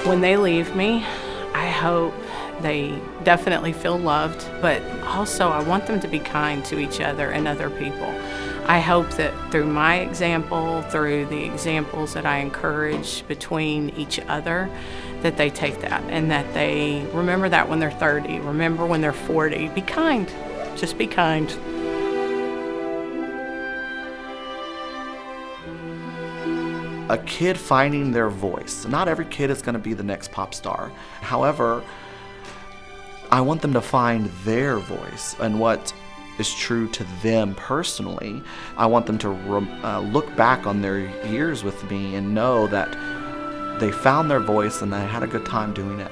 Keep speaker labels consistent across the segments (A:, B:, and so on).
A: When they leave me, I hope they definitely feel loved, but also I want them to be kind to each other and other people. I hope that through my example, through the examples that I encourage between each other, that they take that and that they remember that when they're 30, remember when they're 40. Be kind. Just be kind.
B: A kid finding their voice. Not every kid is going to be the next pop star. However, I want them to find their voice and what is true to them personally. I want them to look back on their years with me and know that they found their voice and they had a good time doing it.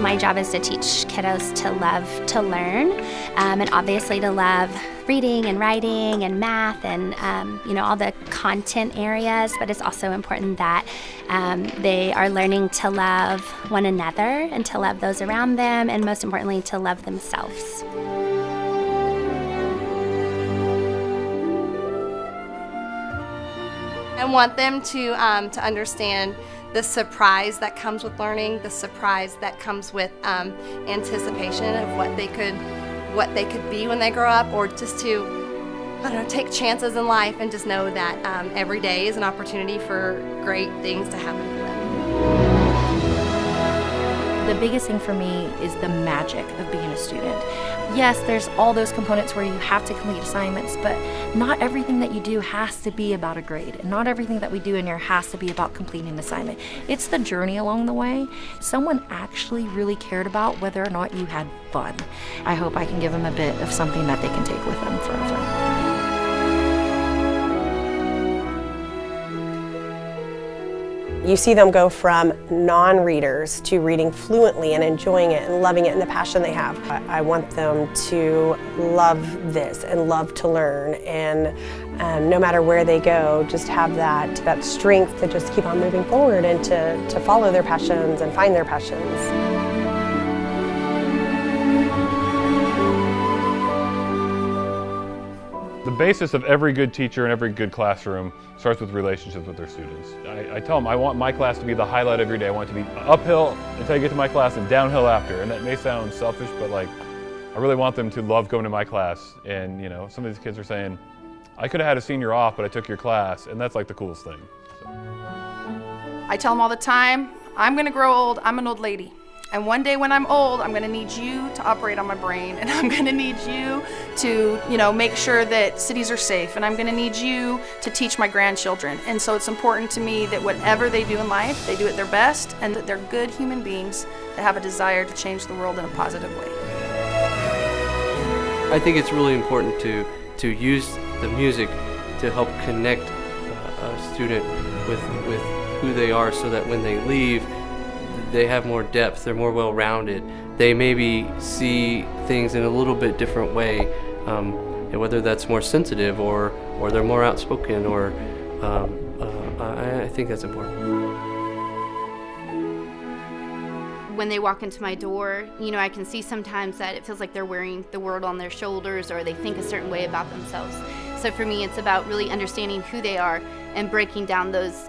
C: My job is to teach kiddos to love to learn, and obviously to love reading and writing and math and all the content areas, but it's also important that they are learning to love one another and to love those around them, and most importantly to love themselves.
D: I want them to understand the surprise that comes with learning, the surprise that comes with anticipation of what they could be when they grow up, or just to, take chances in life and just know that every day is an opportunity for great things to happen for them.
E: The biggest thing for me is the magic of being a student. Yes, there's all those components where you have to complete assignments, but not everything that you do has to be about a grade. And not everything that we do in here has to be about completing an assignment. It's the journey along the way. Someone actually really cared about whether or not you had fun. I hope I can give them a bit of something that they can take with them forever.
F: You see them go from non-readers to reading fluently and enjoying it and loving it and the passion they have. I want them to love this and love to learn, and no matter where they go, just have that strength to just keep on moving forward and to follow their passions and find their passions.
G: The basis of every good teacher and every good classroom starts with relationships with their students. I tell them I want my class to be the highlight of your day. I want it to be uphill until you get to my class and downhill after. And that may sound selfish, but I really want them to love going to my class. And some of these kids are saying, I could have had a senior off, but I took your class, and that's the coolest thing. So.
H: I tell them all the time, I'm gonna grow old, I'm an old lady. And one day when I'm old, I'm gonna need you to operate on my brain, and I'm gonna need you to, make sure that cities are safe, and I'm gonna need you to teach my grandchildren. And so it's important to me that whatever they do in life, they do it their best, and that they're good human beings that have a desire to change the world in a positive way.
I: I think it's really important to use the music to help connect a student with who they are, so that when they leave, they have more depth, they're more well-rounded. They maybe see things in a little bit different way, and whether that's more sensitive or they're more outspoken, or I think that's important.
J: When they walk into my door, I can see sometimes that it feels like they're wearing the world on their shoulders, or they think a certain way about themselves. So for me, it's about really understanding who they are and breaking down those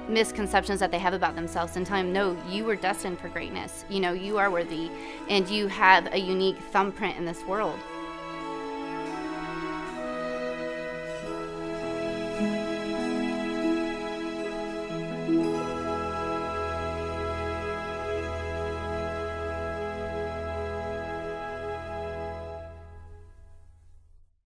J: misconceptions that they have about themselves, and telling them, no, you were destined for greatness. You are worthy, and you have a unique thumbprint in this world.